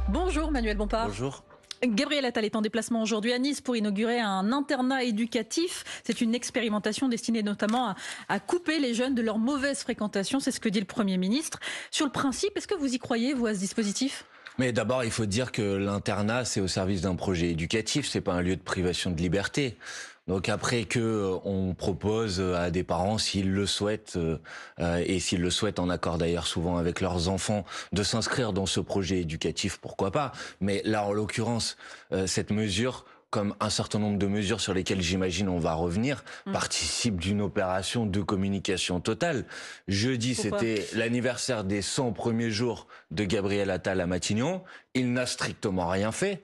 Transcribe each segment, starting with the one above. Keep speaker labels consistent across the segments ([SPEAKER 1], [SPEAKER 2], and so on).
[SPEAKER 1] Bonjour Manuel Bompard.
[SPEAKER 2] Bonjour.
[SPEAKER 1] Gabriel Attal est en déplacement aujourd'hui à Nice pour inaugurer un internat éducatif. C'est une expérimentation destinée notamment à couper les jeunes de leur mauvaise fréquentation. C'est ce que dit le Premier ministre. Sur le principe, est-ce que vous y croyez, vous, à ce dispositif ?
[SPEAKER 2] Mais d'abord, il faut dire que l'internat, c'est au service d'un projet éducatif, c'est pas un lieu de privation de liberté. Donc après que on propose à des parents, s'ils le souhaitent, et s'ils le souhaitent en accord d'ailleurs souvent avec leurs enfants, de s'inscrire dans ce projet éducatif, pourquoi pas. Mais là, en l'occurrence, cette mesure, comme un certain nombre de mesures sur lesquelles j'imagine on va revenir, participe d'une opération de communication totale. Jeudi, c'était l'anniversaire des 100 premiers jours de Gabriel Attal à Matignon. Il n'a strictement rien fait.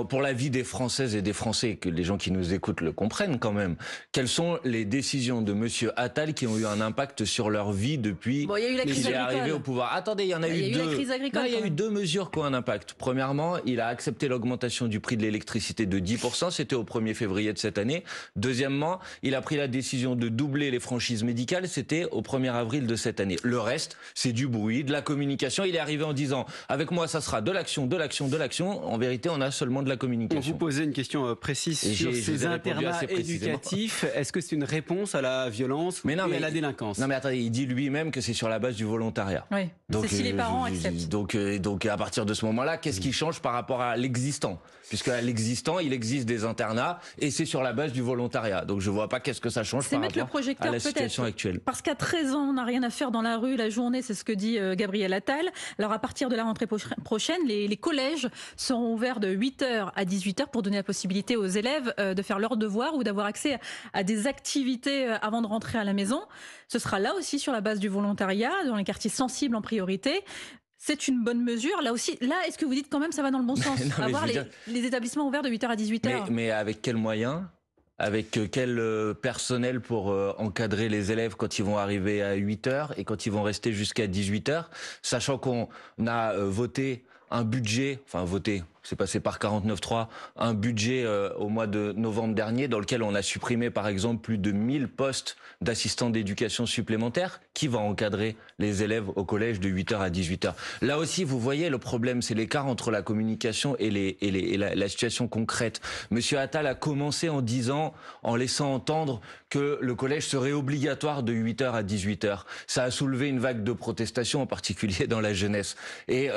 [SPEAKER 2] Pour la vie des Françaises et des Français, que les gens qui nous écoutent le comprennent quand même, quelles sont les décisions de Monsieur Attal qui ont eu un impact sur leur vie depuis qu'il est arrivé au pouvoir? Attendez, il y en a eu deux. Il y a eu la crise agricole. Non, il y a eu deux mesures qui ont un impact. Premièrement, il a accepté l'augmentation du prix de l'électricité de 10%, c'était au 1er février de cette année. Deuxièmement, il a pris la décision de doubler les franchises médicales, c'était au 1er avril de cette année. Le reste, c'est du bruit, de la communication. Il est arrivé en disant, avec moi, ça sera de l'action, de l'action, de l'action. En vérité, on a seulement de la communication.
[SPEAKER 3] On vous posait une question précise sur ces internats éducatifs. Est-ce que c'est une réponse à la violence et à la délinquance?
[SPEAKER 2] Non mais attendez, il dit lui-même que c'est sur la base du volontariat.
[SPEAKER 1] Oui, c'est si les parents acceptent.
[SPEAKER 2] Donc à partir de ce moment-là, qu'est-ce qui change par rapport à l'existant? Puisque à l'existant, il existe des internats et c'est sur la base du volontariat. Donc je vois pas qu'est-ce que ça change par rapport à la situation actuelle.
[SPEAKER 1] Parce qu'à 13 ans, on n'a rien à faire dans la rue la journée, c'est ce que dit Gabriel Attal. Alors à partir de la rentrée prochaine, les collèges seront ouverts de 8h à 18h pour donner la possibilité aux élèves de faire leurs devoirs ou d'avoir accès à des activités avant de rentrer à la maison. Ce sera là aussi sur la base du volontariat, dans les quartiers sensibles en priorité. C'est une bonne mesure. Là aussi, est-ce que vous dites quand même ça va dans le bon sens? Avoir les établissements ouverts de 8h à 18h.
[SPEAKER 2] Mais avec quels moyens? Avec quel personnel pour encadrer les élèves quand ils vont arriver à 8h et quand ils vont rester jusqu'à 18h? Sachant qu'on a voté un budget, c'est passé par 49.3, un budget au mois de novembre dernier dans lequel on a supprimé par exemple plus de 1000 postes d'assistants d'éducation supplémentaires. Qui va encadrer les élèves au collège de 8h à 18h? Là aussi, vous voyez, le problème, c'est l'écart entre la communication et la situation concrète. Monsieur Attal a commencé en laissant entendre que le collège serait obligatoire de 8h à 18h. Ça a soulevé une vague de protestation, en particulier dans la jeunesse et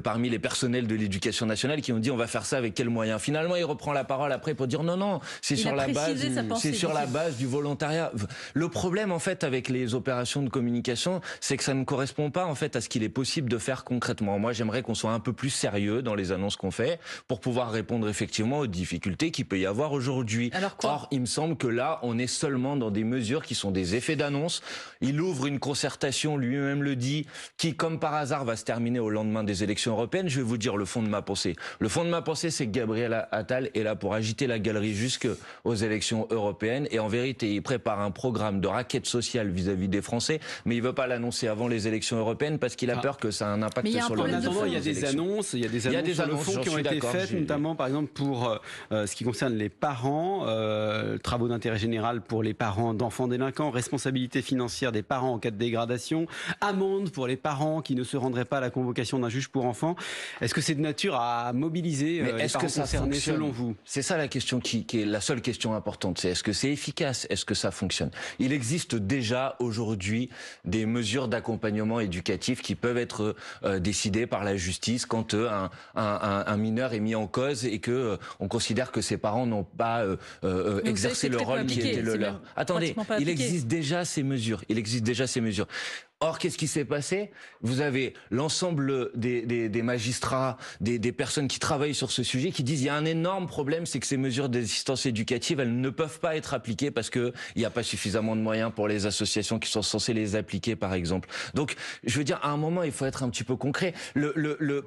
[SPEAKER 2] parmi les personnels de l'éducation nationale qui ont dit on va faire ça avec quels moyens. Finalement, il reprend la parole après pour dire non, c'est sur la base du volontariat. Le problème en fait avec les opérations de communication, c'est que ça ne correspond pas en fait à ce qu'il est possible de faire concrètement. Moi, j'aimerais qu'on soit un peu plus sérieux dans les annonces qu'on fait pour pouvoir répondre effectivement aux difficultés qu'il peut y avoir aujourd'hui. Or, il me semble que là, on est seulement dans des mesures qui sont des effets d'annonce. Il ouvre une concertation, lui-même le dit, qui comme par hasard va se terminer au lendemain des élections européennes. Je vais vous dire le fond de ma pensée. Le fond de ma pensée, c'est que Gabriel Attal est là pour agiter la galerie jusqu'aux élections européennes. Et en vérité, il prépare un programme de raquette sociale vis-à-vis des Français, mais il veut pas l'annoncer avant les élections européennes parce qu'il a peur que ça ait un impact sur le résultat.
[SPEAKER 3] Il y a des annonces, sur le fond qui ont été faites, notamment par exemple pour ce qui concerne les parents, travaux d'intérêt général pour les parents d'enfants délinquants, responsabilité financière des parents en cas de dégradation, amende pour les parents qui ne se rendraient pas à la convocation d'un juge pour enfants. Est-ce que c'est de nature à mobiliser les parents concernés selon vous?
[SPEAKER 2] C'est ça la question qui est la seule question importante. C'est est-ce que c'est efficace? Est-ce que ça fonctionne? Il existe déjà aujourd'hui des mesures d'accompagnement éducatif qui peuvent être décidées par la justice quand un mineur est mis en cause et que on considère que ses parents n'ont pas exercé le rôle qui était le leur. Attendez, il existe déjà ces mesures. Or, qu'est-ce qui s'est passé? Vous avez l'ensemble des magistrats, des personnes qui travaillent sur ce sujet qui disent il y a un énorme problème, c'est que ces mesures d'assistance éducative, elles ne peuvent pas être appliquées parce que il n'y a pas suffisamment de moyens pour les associations qui sont censées les appliquer, par exemple. Donc, je veux dire, à un moment, il faut être un petit peu concret.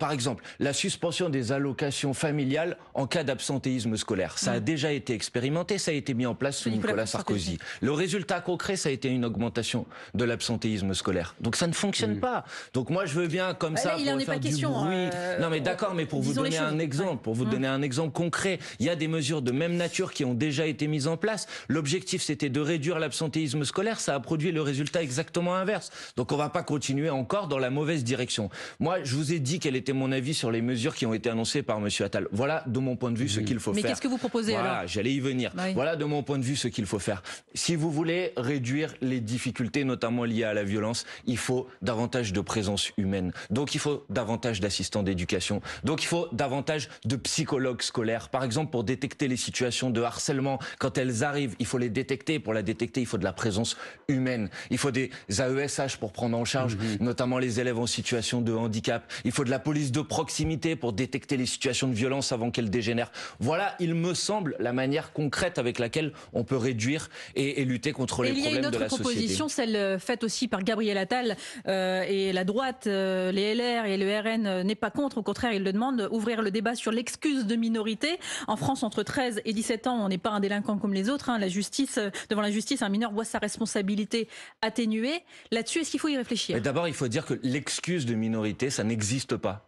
[SPEAKER 2] Par exemple, la suspension des allocations familiales en cas d'absentéisme scolaire, ça a déjà été expérimenté, ça a été mis en place sous Nicolas Sarkozy. Le résultat concret, ça a été une augmentation de l'absentéisme scolaire. scolaire. Donc ça ne fonctionne pas. Donc moi je veux bien comme ça
[SPEAKER 1] il en
[SPEAKER 2] pour
[SPEAKER 1] est
[SPEAKER 2] faire
[SPEAKER 1] pas
[SPEAKER 2] du
[SPEAKER 1] question,
[SPEAKER 2] bruit. Non mais d'accord, mais pour vous donner un exemple, pour vous donner un exemple concret, il y a des mesures de même nature qui ont déjà été mises en place. L'objectif c'était de réduire l'absentéisme scolaire, ça a produit le résultat exactement inverse. Donc on va pas continuer encore dans la mauvaise direction. Moi je vous ai dit quel était mon avis sur les mesures qui ont été annoncées par monsieur Attal. Voilà de mon point de vue ce qu'il faut faire.
[SPEAKER 1] Mais qu'est-ce que vous proposez alors ?
[SPEAKER 2] J'allais y venir.
[SPEAKER 1] Oui.
[SPEAKER 2] Voilà de mon point de vue ce qu'il faut faire. Si vous voulez réduire les difficultés, notamment liées à la violence, il faut davantage de présence humaine. Donc il faut davantage d'assistants d'éducation. Donc il faut davantage de psychologues scolaires. Par exemple, pour détecter les situations de harcèlement, quand elles arrivent, il faut les détecter. Pour la détecter, il faut de la présence humaine. Il faut des AESH pour prendre en charge notamment les élèves en situation de handicap. Il faut de la police de proximité pour détecter les situations de violence avant qu'elles dégénèrent. Voilà, il me semble, la manière concrète avec laquelle on peut réduire et lutter contre les problèmes de la société.
[SPEAKER 1] Il y a une autre proposition, celle faite aussi par Gabriel Attal, et la droite, les LR et le RN n'est pas contre, au contraire, il le demande, ouvrir le débat sur l'excuse de minorité. En France, entre 13 et 17 ans, on n'est pas un délinquant comme les autres. Devant la justice, un mineur voit sa responsabilité atténuée. Là-dessus, est-ce qu'il faut y réfléchir ?
[SPEAKER 2] D'abord, il faut dire que l'excuse de minorité, ça n'existe pas.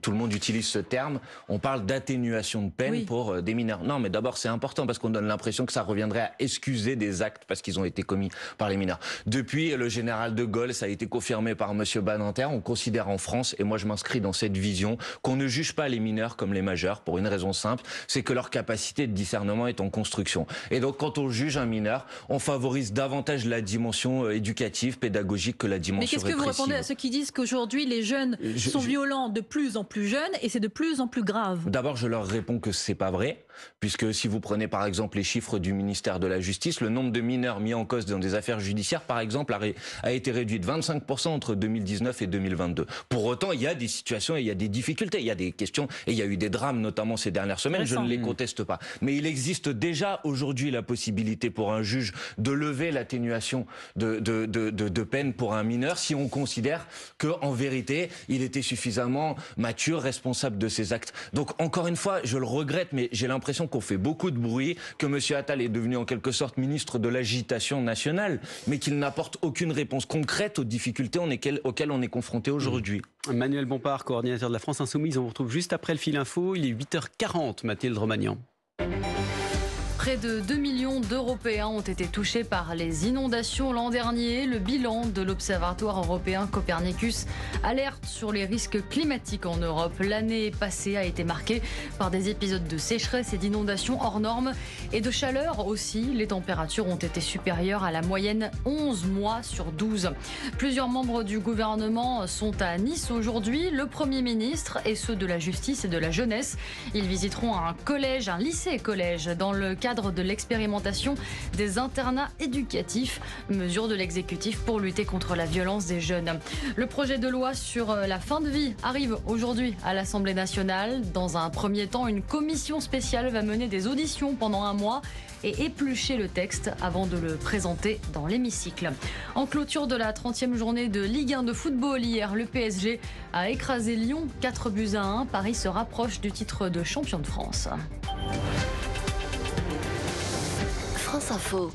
[SPEAKER 2] Tout le monde utilise ce terme. On parle d'atténuation de peine pour des mineurs. Non, mais d'abord, c'est important parce qu'on donne l'impression que ça reviendrait à excuser des actes parce qu'ils ont été commis par les mineurs. Depuis le général de Gaulle, ça a été confirmé par monsieur Badinter. On considère en France, et moi je m'inscris dans cette vision, qu'on ne juge pas les mineurs comme les majeurs pour une raison simple, c'est que leur capacité de discernement est en construction. Et donc, quand on juge un mineur, on favorise davantage la dimension éducative, pédagogique que la dimension répressive.
[SPEAKER 1] Mais qu'est-ce que vous répondez à ceux qui disent qu'aujourd'hui les jeunes sont violents de plus en plus jeunes et c'est de plus en plus grave ?
[SPEAKER 2] D'abord, je leur réponds que c'est pas vrai, puisque si vous prenez par exemple les chiffres du ministère de la Justice, le nombre de mineurs mis en cause dans des affaires judiciaires, par exemple, a été réduit de 25% entre 2019 et 2022. Pour autant, il y a des situations et il y a des difficultés, il y a des questions et il y a eu des drames, notamment ces dernières semaines, je ne les conteste pas. Mais il existe déjà aujourd'hui la possibilité pour un juge de lever l'atténuation de peine pour un mineur si on considère qu'en vérité, il était suffisamment mature, responsable de ses actes. Donc encore une fois, je le regrette, mais j'ai l'impression qu'on fait beaucoup de bruit, que M. Attal est devenu en quelque sorte ministre de l'agitation nationale, mais qu'il n'apporte aucune réponse concrète aux difficultés auxquelles on est confronté aujourd'hui.
[SPEAKER 3] Manuel Bompard, coordinateur de la France Insoumise, on vous retrouve juste après le fil info. Il est 8h40, Mathilde Romagnan.
[SPEAKER 4] Près de 2 millions d'Européens ont été touchés par les inondations l'an dernier. Le bilan de l'Observatoire européen Copernicus alerte sur les risques climatiques en Europe. L'année passée a été marquée par des épisodes de sécheresse et d'inondations hors normes et de chaleur aussi. Les températures ont été supérieures à la moyenne 11 mois sur 12. Plusieurs membres du gouvernement sont à Nice aujourd'hui. Le Premier ministre et ceux de la Justice et de la Jeunesse. Ils visiteront un lycée-collège dans le cadre de l'expérimentation des internats éducatifs, mesure de l'exécutif pour lutter contre la violence des jeunes. Le projet de loi sur la fin de vie arrive aujourd'hui à l'Assemblée nationale. Dans un premier temps, une commission spéciale va mener des auditions pendant un mois et éplucher le texte avant de le présenter dans l'hémicycle. En clôture de la 30e journée de Ligue 1 de football hier, le PSG a écrasé Lyon 4-1. Paris se rapproche du titre de champion de France.
[SPEAKER 5] France Info.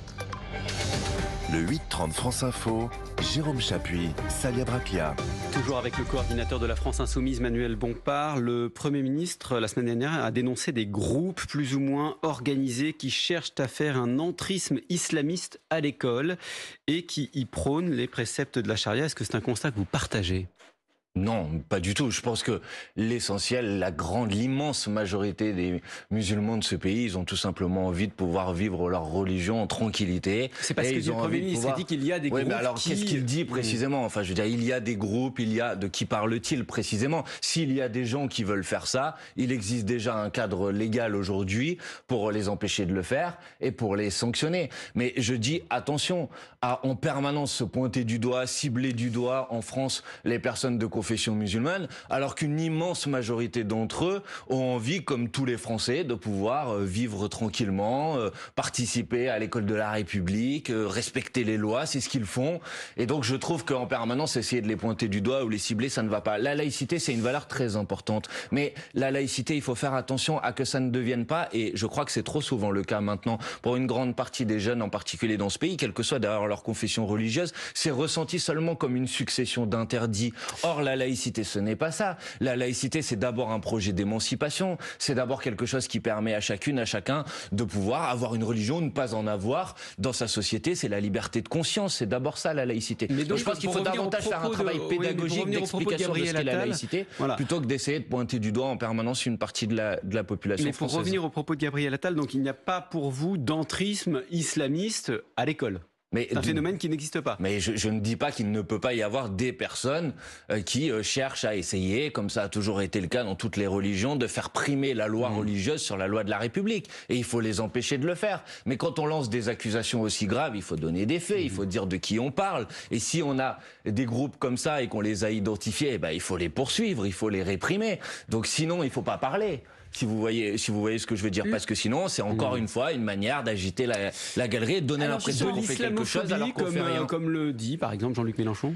[SPEAKER 6] Le 8-30 France Info, Jérôme Chapuis, Salia Braclia.
[SPEAKER 3] Toujours avec le coordinateur de la France Insoumise, Manuel Bompard. Le Premier ministre, la semaine dernière, a dénoncé des groupes plus ou moins organisés qui cherchent à faire un entrisme islamiste à l'école et qui y prônent les préceptes de la charia. Est-ce que c'est un constat que vous partagez ?
[SPEAKER 2] Non, pas du tout. Je pense que l'essentiel, l'immense majorité des musulmans de ce pays, ils ont tout simplement envie de pouvoir vivre leur religion en tranquillité.
[SPEAKER 3] C'est parce que le Premier ministre dit qu'il y a des groupes.
[SPEAKER 2] Mais alors, qu'est-ce qu'il dit précisément ? Enfin, je veux dire, il y a des groupes, de qui parle-t-il précisément ? S'il y a des gens qui veulent faire ça, il existe déjà un cadre légal aujourd'hui pour les empêcher de le faire et pour les sanctionner. Mais je dis attention à en permanence se pointer du doigt, cibler du doigt en France les personnes de confession confession musulmane, alors qu'une immense majorité d'entre eux ont envie, comme tous les Français, de pouvoir vivre tranquillement, participer à l'école de la République, respecter les lois, c'est ce qu'ils font. Et donc je trouve qu'en permanence, essayer de les pointer du doigt ou les cibler, ça ne va pas. La laïcité, c'est une valeur très importante. Mais la laïcité, il faut faire attention à que ça ne devienne pas, et je crois que c'est trop souvent le cas maintenant, pour une grande partie des jeunes, en particulier dans ce pays, quelle que soit d'ailleurs leur confession religieuse, c'est ressenti seulement comme une succession d'interdits. Or, la laïcité, ce n'est pas ça. La laïcité, c'est d'abord un projet d'émancipation, c'est d'abord quelque chose qui permet à chacune, à chacun de pouvoir avoir une religion, ne pas en avoir dans sa société, c'est la liberté de conscience, c'est d'abord ça la laïcité. Mais donc, je pense qu'il faut davantage faire un travail pédagogique d'explication de ce qu'est la laïcité, plutôt que d'essayer de pointer du doigt en permanence une partie de la population
[SPEAKER 3] française. Mais
[SPEAKER 2] pour
[SPEAKER 3] revenir au propos de Gabriel Attal, donc il n'y a pas pour vous d'entrisme islamiste à l'école? C'est un phénomène qui n'existe pas.
[SPEAKER 2] Mais je ne dis pas qu'il ne peut pas y avoir des personnes qui cherchent à essayer, comme ça a toujours été le cas dans toutes les religions, de faire primer la loi religieuse sur la loi de la République. Et il faut les empêcher de le faire. Mais quand on lance des accusations aussi graves, il faut donner des faits, il faut dire de qui on parle. Et si on a des groupes comme ça et qu'on les a identifiés, il faut les poursuivre, il faut les réprimer. Donc sinon, il ne faut pas parler. Si vous voyez ce que je veux dire, parce que sinon c'est encore une fois une manière d'agiter la galerie et de donner l'impression qu'on fait quelque chose alors qu'on fait rien.
[SPEAKER 3] Comme le dit par exemple Jean-Luc Mélenchon.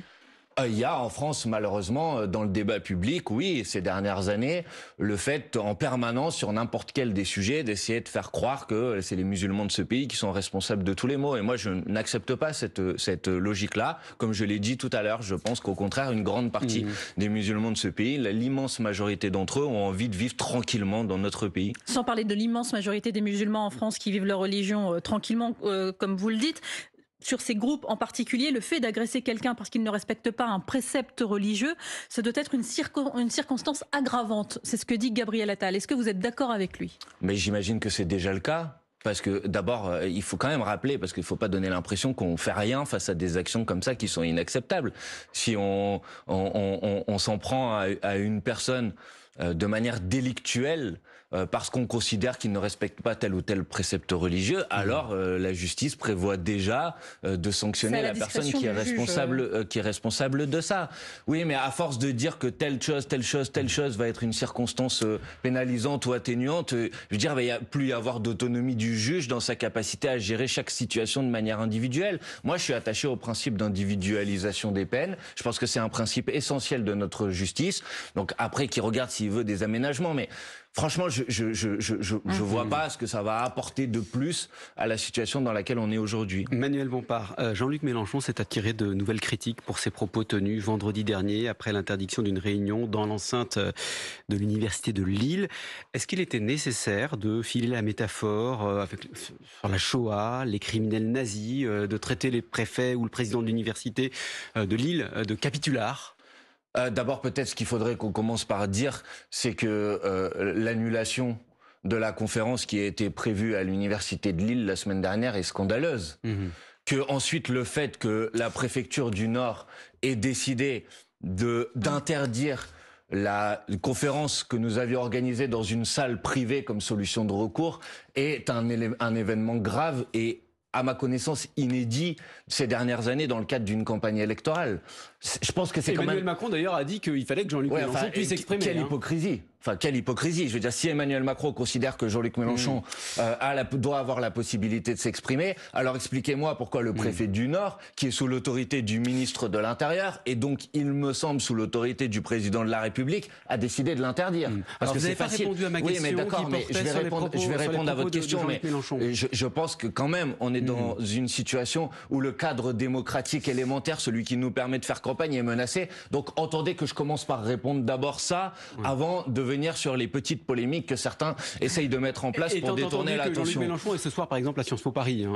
[SPEAKER 2] Il y a en France, malheureusement, dans le débat public, oui, ces dernières années, le fait en permanence, sur n'importe quel des sujets, d'essayer de faire croire que c'est les musulmans de ce pays qui sont responsables de tous les maux. Et moi, je n'accepte pas cette logique-là. Comme je l'ai dit tout à l'heure, je pense qu'au contraire, une grande partie des musulmans de ce pays, l'immense majorité d'entre eux, ont envie de vivre tranquillement dans notre pays.
[SPEAKER 1] Sans parler de l'immense majorité des musulmans en France qui vivent leur religion tranquillement, comme vous le dites. Sur ces groupes en particulier, le fait d'agresser quelqu'un parce qu'il ne respecte pas un précepte religieux, ça doit être une circonstance aggravante. C'est ce que dit Gabriel Attal. Est-ce que vous êtes d'accord avec lui?
[SPEAKER 2] Mais j'imagine que c'est déjà le cas. Parce que d'abord, il faut quand même rappeler, parce qu'il ne faut pas donner l'impression qu'on fait rien face à des actions comme ça qui sont inacceptables. Si on s'en prend à une personne de manière délictuelle, parce qu'on considère qu'il ne respecte pas tel ou tel précepte religieux, alors la justice prévoit déjà de sanctionner la personne qui est responsable de ça. Oui, mais à force de dire que telle chose va être une circonstance pénalisante ou atténuante, je veux dire, il va plus y avoir d'autonomie du juge dans sa capacité à gérer chaque situation de manière individuelle. Moi, je suis attaché au principe d'individualisation des peines. Je pense que c'est un principe essentiel de notre justice. Donc après, qu'il regarde s'il veut des aménagements, mais franchement, je vois pas ce que ça va apporter de plus à la situation dans laquelle on est aujourd'hui.
[SPEAKER 3] Manuel Bompard, Jean-Luc Mélenchon s'est attiré de nouvelles critiques pour ses propos tenus vendredi dernier après l'interdiction d'une réunion dans l'enceinte de l'université de Lille. Est-ce qu'il était nécessaire de filer la métaphore sur la Shoah, les criminels nazis, de traiter les préfets ou le président de l'université de Lille de capitulards?
[SPEAKER 2] D'abord, peut-être ce qu'il faudrait qu'on commence par dire, c'est que l'annulation de la conférence qui a été prévue à l'université de Lille la semaine dernière est scandaleuse. Que ensuite, le fait que la préfecture du Nord ait décidé d'interdire la conférence que nous avions organisée dans une salle privée comme solution de recours est un événement grave et, à ma connaissance, inédit ces dernières années dans le cadre d'une campagne électorale. Je pense que c'est quand même...
[SPEAKER 3] Emmanuel Macron d'ailleurs a dit qu'il fallait que Jean-Luc Mélenchon puisse s'exprimer.
[SPEAKER 2] Quelle hypocrisie! Enfin, quelle hypocrisie! Je veux dire, si Emmanuel Macron considère que Jean-Luc Mélenchon doit avoir la possibilité de s'exprimer, alors expliquez-moi pourquoi le préfet du Nord, qui est sous l'autorité du ministre de l'Intérieur, et donc, il me semble, sous l'autorité du président de la République, a décidé de l'interdire.
[SPEAKER 3] Parce que vous n'avez pas répondu à ma question.
[SPEAKER 2] Oui, mais d'accord, mais je vais répondre à votre question, mais je pense que quand même, on est dans une situation où le cadre démocratique élémentaire, celui qui nous permet de faire campagne, est menacé. Donc, entendez que je commence par répondre d'abord ça, avant de venir sur les petites polémiques que certains essayent de mettre en place pour détourner l'attention.
[SPEAKER 3] Jean-Luc Mélenchon est ce soir, par exemple, à Sciences Po Paris,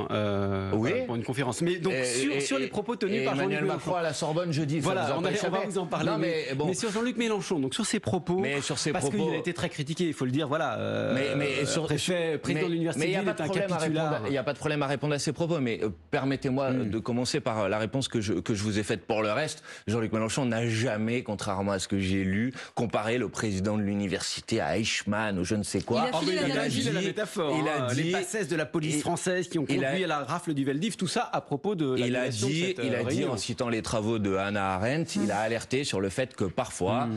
[SPEAKER 3] pour une conférence. Mais donc, sur les propos tenus par Jean-Luc Mélenchon.
[SPEAKER 2] Macron à la Sorbonne jeudi.
[SPEAKER 3] Voilà, on va vous en parler.
[SPEAKER 2] Non, mais
[SPEAKER 3] sur Jean-Luc Mélenchon, donc sur ses propos, parce qu'il a été très critiqué, il faut le dire, voilà. Président de l'université de Lille est un capitulaire.
[SPEAKER 2] Il n'y a pas de problème à répondre à ces propos, mais permettez-moi de commencer par la réponse que je vous ai faite. Pour le reste, Jean-Luc Mélenchon n'a jamais, contrairement à ce que j'ai lu, comparé le président de l'université à Eichmann ou je ne sais quoi.
[SPEAKER 3] Il a dit la métaphore. Il a dit les passesses de la police française qui ont conduit à la rafle du Veldiv, tout ça à propos de la
[SPEAKER 2] Il a dit en citant les travaux de Hannah Arendt, il a alerté sur le fait que parfois,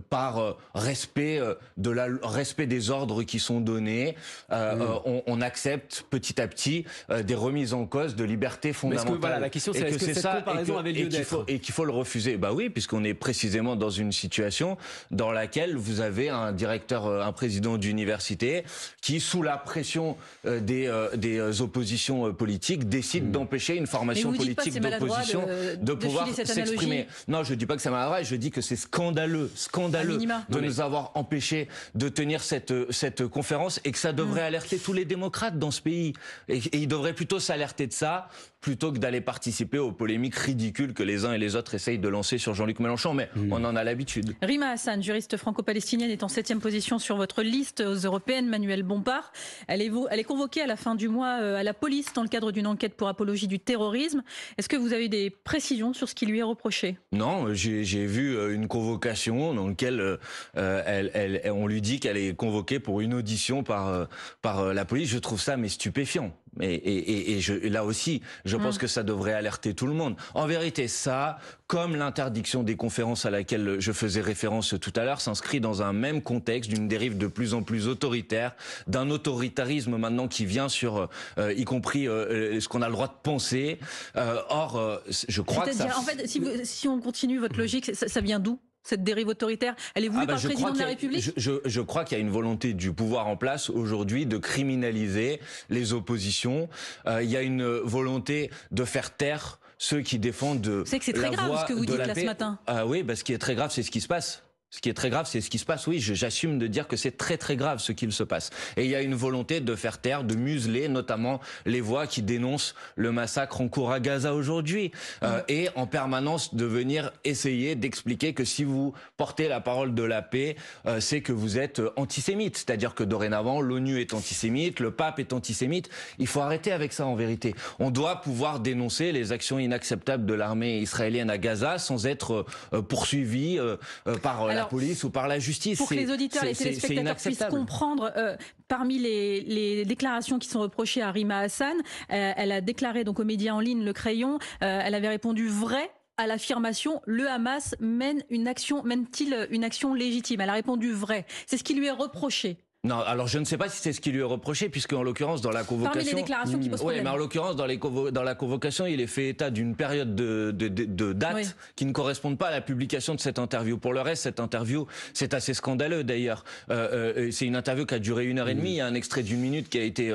[SPEAKER 2] par respect des ordres qui sont donnés, on accepte petit à petit des remises en cause de libertés fondamentales.
[SPEAKER 3] Voilà, la question c'est est-ce que cette comparaison avait lieu d'être
[SPEAKER 2] et qu'il faut le refuser. Bah oui, puisqu'on est précisément dans une situation dans laquelle vous avez un président d'université qui, sous la pression des oppositions politiques, décide d'empêcher une formation politique d'opposition de pouvoir s'exprimer. Non, je dis pas que c'est maladroit, je dis que c'est scandaleux de nous avoir empêchés de tenir cette conférence et que ça devrait alerter tous les démocrates dans ce pays. Et ils devraient plutôt s'alerter de ça plutôt que d'aller participer aux polémiques ridicules que les uns et les autres essayent de lancer sur Jean-Luc Mélenchon, mais on en a l'habitude.
[SPEAKER 1] Rima Hassan, juriste franco-palestinienne, est en 7e position sur votre liste aux européennes. Manuel Bompard, elle est convoquée à la fin du mois à la police dans le cadre d'une enquête pour apologie du terrorisme. Est-ce que vous avez des précisions sur ce qui lui est reproché?
[SPEAKER 2] Non, j'ai vu une convocation dans laquelle on lui dit qu'elle est convoquée pour une audition par la police. Je trouve ça stupéfiant. Là aussi, je pense que ça devrait alerter tout le monde. En vérité, ça, comme l'interdiction des conférences à laquelle je faisais référence tout à l'heure, s'inscrit dans un même contexte d'une dérive de plus en plus autoritaire, d'un autoritarisme maintenant qui vient sur, y compris ce qu'on a le droit de penser. Je crois que ça...
[SPEAKER 1] En fait, si on continue votre logique, ça vient d'où ? Cette dérive autoritaire, elle est voulue par le président de la République ?
[SPEAKER 2] Je crois qu'il y a une volonté du pouvoir en place aujourd'hui de criminaliser les oppositions. Il y a une volonté de faire taire ceux qui défendent la voie de la paix.
[SPEAKER 1] C'est que c'est très grave ce que vous dites là ce matin.
[SPEAKER 2] Oui, ce qui est très grave, c'est ce qui se passe. Ce qui est très grave, c'est ce qui se passe. Oui, j'assume de dire que c'est très très grave ce qu'il se passe. Et il y a une volonté de faire taire, de museler notamment les voix qui dénoncent le massacre en cours à Gaza aujourd'hui. Et en permanence de venir essayer d'expliquer que si vous portez la parole de la paix, c'est que vous êtes antisémite. C'est-à-dire que dorénavant, l'ONU est antisémite, le pape est antisémite. Il faut arrêter avec ça en vérité. On doit pouvoir dénoncer les actions inacceptables de l'armée israélienne à Gaza sans être poursuivi par la police ou par la justice.
[SPEAKER 1] Pour que les auditeurs et les téléspectateurs puissent comprendre, parmi les déclarations qui sont reprochées à Rima Hassan, elle a déclaré donc aux médias en ligne Le Crayon, elle avait répondu vrai à l'affirmation le Hamas mène-t-il une action légitime. Elle a répondu vrai. C'est ce qui lui est reproché.
[SPEAKER 2] Non, alors je ne sais pas si c'est ce qui lui est reproché, puisque en l'occurrence dans la convocation...
[SPEAKER 1] Parmi les déclarations qui posent problème.
[SPEAKER 2] Oui, mais en l'occurrence dans la convocation, il est fait état d'une période de date qui ne correspondent pas à la publication de cette interview. Pour le reste, cette interview, c'est assez scandaleux d'ailleurs. C'est une interview qui a duré 1h30, il y a un extrait d'1 minute qui a été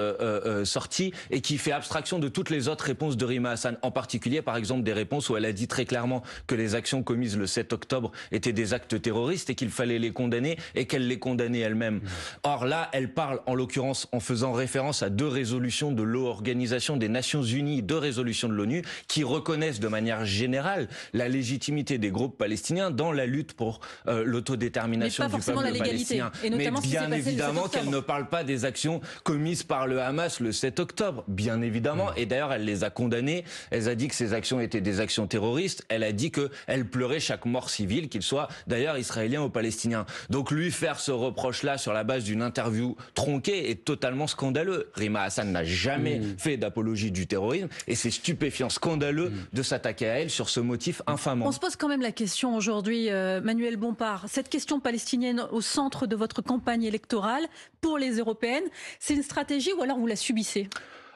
[SPEAKER 2] sorti et qui fait abstraction de toutes les autres réponses de Rima Hassan. En particulier, par exemple, des réponses où elle a dit très clairement que les actions commises le 7 octobre étaient des actes terroristes et qu'il fallait les condamner et qu'elle les condamnait elle-même. Or là, elle parle en l'occurrence en faisant référence à 2 résolutions de l'Organisation des Nations Unies, 2 résolutions de l'ONU qui reconnaissent de manière générale la légitimité des groupes palestiniens dans la lutte pour l'autodétermination du peuple palestinien.
[SPEAKER 1] Mais
[SPEAKER 2] bien évidemment qu'elle ne parle pas des actions commises par le Hamas le 7 octobre, bien évidemment. Et d'ailleurs, elle les a condamnées. Elle a dit que ces actions étaient des actions terroristes. Elle a dit qu'elle pleurait chaque mort civile, qu'il soit d'ailleurs israélien ou palestinien. Donc lui faire ce reproche-là sur la base d'une interview tronquée est totalement scandaleux. Rima Hassan n'a jamais fait d'apologie du terrorisme et c'est stupéfiant, scandaleux de s'attaquer à elle sur ce motif infamant.
[SPEAKER 1] On se pose quand même la question aujourd'hui, Manuel Bompard, cette question palestinienne au centre de votre campagne électorale pour les européennes, c'est une stratégie ou alors vous la subissez ?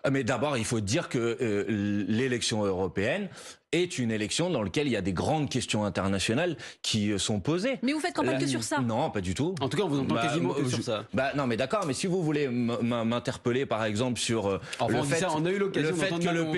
[SPEAKER 2] Mais d'abord, il faut dire que l'élection européenne est une élection dans laquelle il y a des grandes questions internationales qui sont posées.
[SPEAKER 1] Mais vous faites campagne que sur ça ?
[SPEAKER 2] Non, pas du tout.
[SPEAKER 3] En tout cas, on vous entend quasiment que sur ça.
[SPEAKER 2] Non, mais d'accord, mais si vous voulez m'interpeller, par exemple, sur le fait que le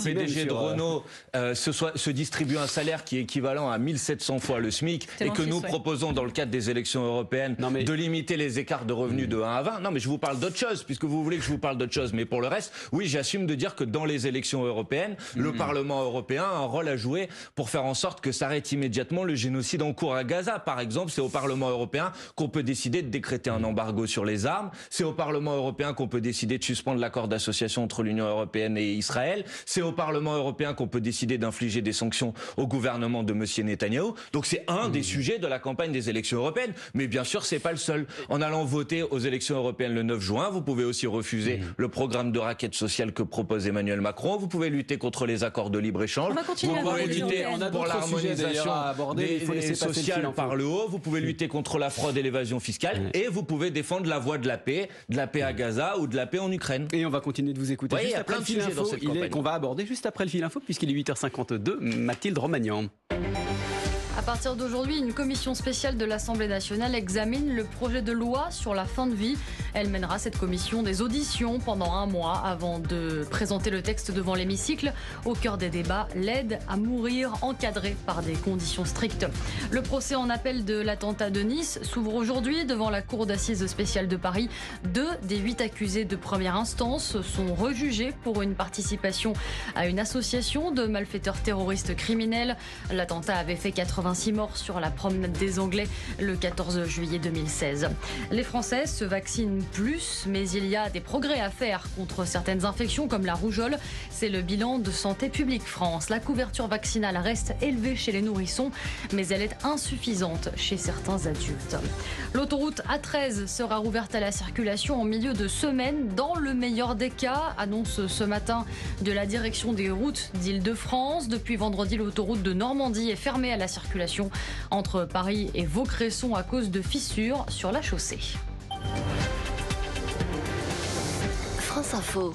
[SPEAKER 2] PDG de Renault se distribue un salaire qui est équivalent à 1700 fois le SMIC et que nous proposons dans le cadre des élections européennes de limiter les écarts de revenus de 1 à 20. Non, mais je vous parle d'autre chose, puisque vous voulez que je vous parle d'autre chose. Mais pour le reste, oui, j'assume de dire que dans les élections européennes, le Parlement européen a un rôle à jouer pour faire en sorte que s'arrête immédiatement le génocide en cours à Gaza. Par exemple, c'est au Parlement européen qu'on peut décider de décréter un embargo sur les armes. C'est au Parlement européen qu'on peut décider de suspendre l'accord d'association entre l'Union européenne et Israël. C'est au Parlement européen qu'on peut décider d'infliger des sanctions au gouvernement de M. Netanyahou. Donc c'est un des sujets de la campagne des élections européennes. Mais bien sûr, c'est pas le seul. En allant voter aux élections européennes le 9 juin, vous pouvez aussi refuser le programme de raquette sociale que propose Emmanuel Macron. Vous pouvez lutter contre les accords de libre-échange. Vous pouvez lutter pour l'harmonisation des sociales par le haut. Vous pouvez lutter contre la fraude et l'évasion fiscale. Et vous pouvez défendre la voie de la paix à Gaza ou de la paix en Ukraine.
[SPEAKER 3] Et on va continuer de vous écouter juste après le fil info qu'on va aborder juste après le fil info puisqu'il est 8h52. Mathilde Romagnan.
[SPEAKER 4] À partir d'aujourd'hui, une commission spéciale de l'Assemblée nationale examine le projet de loi sur la fin de vie. Elle mènera cette commission des auditions pendant un mois avant de présenter le texte devant l'hémicycle. Au cœur des débats, l'aide à mourir encadrée par des conditions strictes. Le procès en appel de l'attentat de Nice s'ouvre aujourd'hui devant la cour d'assises spéciale de Paris. 2 des 8 accusés de première instance sont rejugés pour une participation à une association de malfaiteurs terroristes criminels. L'attentat avait fait 86 morts sur la promenade des Anglais le 14 juillet 2016. Les Français se vaccinent plus, mais il y a des progrès à faire contre certaines infections comme la rougeole. C'est le bilan de Santé publique France. La couverture vaccinale reste élevée chez les nourrissons, mais elle est insuffisante chez certains adultes. L'autoroute A13 sera rouverte à la circulation en milieu de semaine, dans le meilleur des cas, annonce ce matin de la direction des routes d'Île-de-France. Depuis vendredi, l'autoroute de Normandie est fermée à la circulation entre Paris et Vaucresson à cause de fissures sur la chaussée.
[SPEAKER 5] France Info.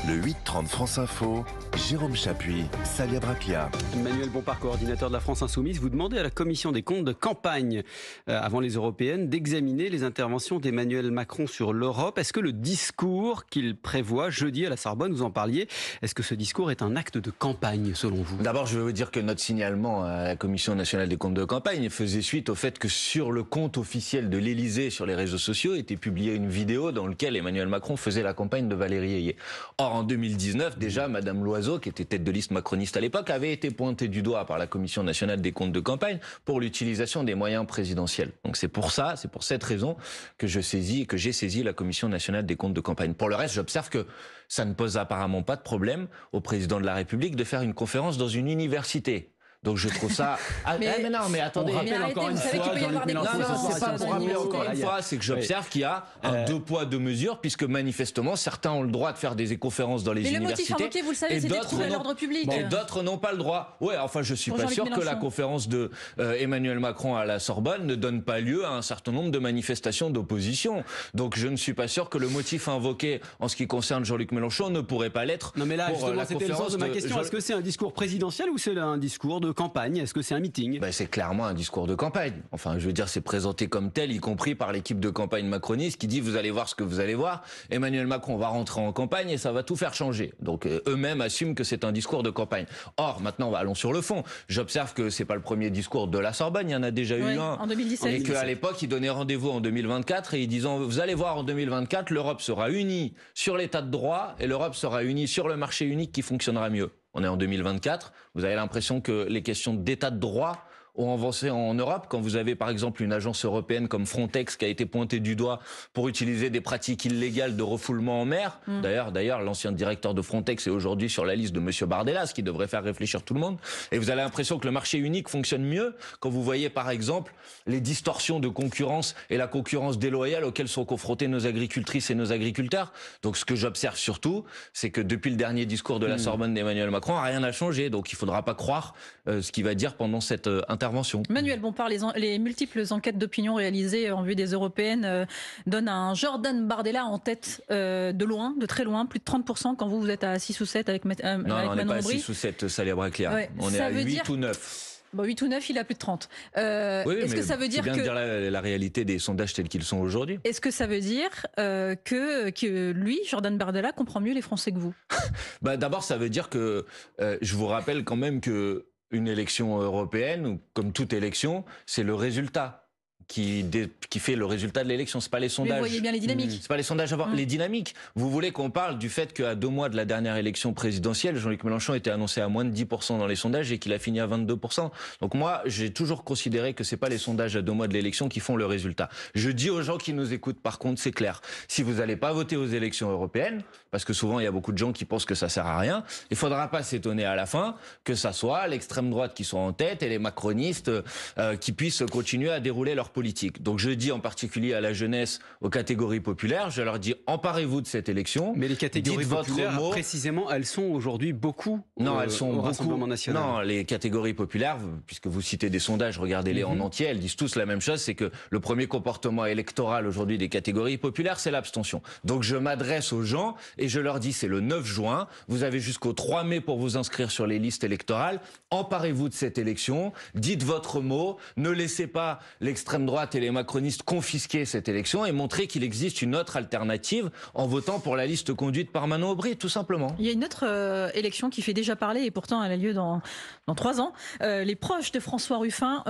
[SPEAKER 6] Le 8-30 France Info, Jérôme Chapuis, Salia Braclia.
[SPEAKER 3] Emmanuel Bompard, coordinateur de la France Insoumise, vous demandez à la commission des comptes de campagne avant les européennes d'examiner les interventions d'Emmanuel Macron sur l'Europe. Est-ce que le discours qu'il prévoit jeudi à la Sorbonne, vous en parliez, est-ce que ce discours est un acte de campagne selon vous?
[SPEAKER 2] D'abord, je veux vous dire que notre signalement à la Commission nationale des comptes de campagne faisait suite au fait que sur le compte officiel de l'Élysée sur les réseaux sociaux était publiée une vidéo dans laquelle Emmanuel Macron faisait la campagne de Valérie Ayé. Or, en 2019, déjà, Madame Loiseau, qui était tête de liste macroniste à l'époque, avait été pointée du doigt par la Commission nationale des comptes de campagne pour l'utilisation des moyens présidentiels. Donc c'est pour cette raison que j'ai saisi la Commission nationale des comptes de campagne. Pour le reste, j'observe que ça ne pose apparemment pas de problème au président de la République de faire une conférence dans une université. Donc je trouve ça... mais non, mais attendez.
[SPEAKER 1] On rappelle encore une fois...
[SPEAKER 2] c'est pas pour rappeler encore une fois, c'est que j'observe qu'il y a un 2 poids 2 mesures, puisque manifestement, certains ont le droit de faire des conférences dans les universités.
[SPEAKER 1] Mais le motif invoqué, vous le savez, c'était trouver l'ordre public.
[SPEAKER 2] Et d'autres n'ont pas le droit. Ouais, enfin, je suis pas sûr que la conférence de Emmanuel Macron à la Sorbonne ne donne pas lieu à un certain nombre de manifestations d'opposition. Donc je ne suis pas sûr que le motif invoqué en ce qui concerne Jean-Luc Mélenchon ne pourrait pas l'être.
[SPEAKER 3] Non mais là, justement, c'était le sens de ma question. Est-ce que c'est un discours présidentiel ou c'est un discours de campagne? Est-ce que c'est un meeting?
[SPEAKER 2] C'est clairement un discours de campagne. Enfin, je veux dire, c'est présenté comme tel, y compris par l'équipe de campagne macroniste qui dit vous allez voir ce que vous allez voir. Emmanuel Macron va rentrer en campagne et ça va tout faire changer. Donc eux-mêmes assument que c'est un discours de campagne. Or, maintenant, allons sur le fond. J'observe que c'est pas le premier discours de la Sorbonne. Il y en a déjà eu un.
[SPEAKER 1] En 2017.
[SPEAKER 2] Et qu'à l'époque, il donnait rendez-vous en 2024 et disant vous allez voir en 2024, l'Europe sera unie sur l'état de droit et l'Europe sera unie sur le marché unique qui fonctionnera mieux. On est en 2024. Vous avez l'impression que les questions d'état de droit ont avancé en Europe. Quand vous avez par exemple une agence européenne comme Frontex qui a été pointée du doigt pour utiliser des pratiques illégales de refoulement en mer. D'ailleurs, l'ancien directeur de Frontex est aujourd'hui sur la liste de Monsieur Bardella, ce qui devrait faire réfléchir tout le monde. Et vous avez l'impression que le marché unique fonctionne mieux quand vous voyez par exemple les distorsions de concurrence et la concurrence déloyale auxquelles sont confrontés nos agricultrices et nos agriculteurs. Donc ce que j'observe surtout, c'est que depuis le dernier discours de la Sorbonne d'Emmanuel Macron, rien n'a changé. Donc il ne faudra pas croire ce qu'il va dire pendant cette intervention.
[SPEAKER 1] Emmanuel Bompard, les multiples enquêtes d'opinion réalisées en vue des européennes donnent un Jordan Bardella en tête de loin, de très loin, plus de 30% quand vous êtes à 6 ou 7 avec Manon Aubry.
[SPEAKER 2] Non, on n'est pas à 6 ou 7, Salia Braclia.
[SPEAKER 1] Ouais,
[SPEAKER 2] on est à 8 ou 9.
[SPEAKER 1] Bon, 8 ou 9, il a plus de 30. Est-ce que ça veut dire
[SPEAKER 2] que... C'est bien de dire la réalité des sondages tels qu'ils sont aujourd'hui.
[SPEAKER 1] Est-ce que ça veut dire que lui, Jordan Bardella, comprend mieux les Français que vous?
[SPEAKER 2] D'abord, ça veut dire que je vous rappelle quand même que une élection européenne, comme toute élection, c'est le résultat qui fait le résultat de l'élection. C'est pas les sondages.
[SPEAKER 1] Mais vous voyez bien les dynamiques.
[SPEAKER 2] C'est pas les sondages avant. Les dynamiques. Vous voulez qu'on parle du fait qu'à 2 mois de la dernière élection présidentielle, Jean-Luc Mélenchon était annoncé à moins de 10% dans les sondages et qu'il a fini à 22%. Donc moi, j'ai toujours considéré que c'est pas les sondages à 2 mois de l'élection qui font le résultat. Je dis aux gens qui nous écoutent, par contre, c'est clair. Si vous n'allez pas voter aux élections européennes, parce que souvent il y a beaucoup de gens qui pensent que ça sert à rien, il faudra pas s'étonner à la fin que ça soit l'extrême droite qui soit en tête et les macronistes qui puissent continuer à dérouler leur politique. Donc je dis en particulier à la jeunesse, aux catégories populaires, je leur dis emparez-vous de cette élection.
[SPEAKER 3] Mais les catégories populaires, précisément, elles sont aujourd'hui beaucoup
[SPEAKER 2] elles sont
[SPEAKER 3] au Rassemblement national.
[SPEAKER 2] Non, les catégories populaires, puisque vous citez des sondages, regardez-les en entier, elles disent tous la même chose, c'est que le premier comportement électoral aujourd'hui des catégories populaires, c'est l'abstention. Donc je m'adresse aux gens et je leur dis c'est le 9 juin, vous avez jusqu'au 3 mai pour vous inscrire sur les listes électorales, emparez-vous de cette élection, dites votre mot, ne laissez pas l'extrême droite et les macronistes confisquer cette élection et montrer qu'il existe une autre alternative en votant pour la liste conduite par Manon Aubry, tout simplement.
[SPEAKER 1] Il y a une autre élection qui fait déjà parler et pourtant elle a lieu dans 3 ans. Les proches de François Ruffin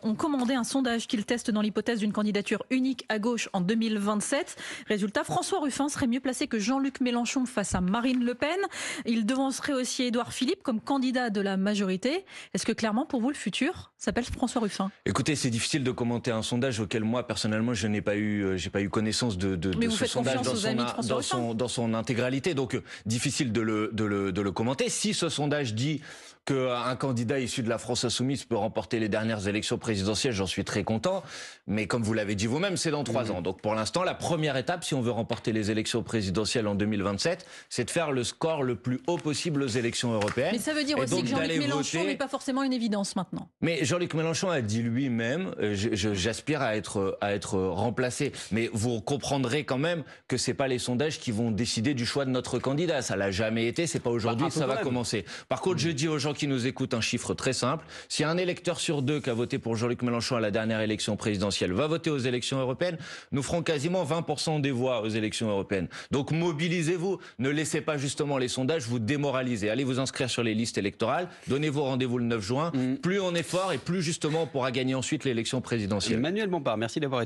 [SPEAKER 1] ont commandé un sondage qu'ils testent dans l'hypothèse d'une candidature unique à gauche en 2027. Résultat, François Ruffin serait mieux placé que Jean-Luc Mélenchon face à Marine Le Pen. Il devancerait aussi Édouard Philippe comme candidat de la majorité. Est-ce que clairement pour vous le futur s'appelle François Ruffin?
[SPEAKER 2] Écoutez, c'est difficile de commenter un sondage auquel moi personnellement je n'ai pas eu connaissance de ce sondage dans son intégralité, donc difficile de le commenter. Si ce sondage dit qu'un candidat issu de la France Insoumise peut remporter les dernières élections présidentielles, j'en suis très content. Mais comme vous l'avez dit vous-même, c'est dans 3 ans. Donc pour l'instant, la première étape, si on veut remporter les élections présidentielles en 2027, c'est de faire le score le plus haut possible aux élections européennes.
[SPEAKER 1] Mais ça veut dire aussi que Jean-Luc Mélenchon n'est pas forcément une évidence maintenant.
[SPEAKER 2] Mais Jean-Luc Mélenchon a dit lui-même, j'aspire à être remplacé. Mais vous comprendrez quand même que c'est pas les sondages qui vont décider du choix de notre candidat. Ça l'a jamais été, c'est pas aujourd'hui que ça va commencer. Par contre, je dis aux gens qui nous écoutent un chiffre très simple. Si un électeur sur 2 qui a voté pour Jean-Luc Mélenchon à la dernière élection présidentielle va voter aux élections européennes, nous ferons quasiment 20% des voix aux élections européennes. Donc mobilisez-vous, ne laissez pas justement les sondages vous démoraliser. Allez vous inscrire sur les listes électorales, donnez-vous rendez-vous le 9 juin. Plus on est fort et plus justement on pourra gagner ensuite l'élection présidentielle.
[SPEAKER 3] Emmanuel Bompard, merci d'avoir été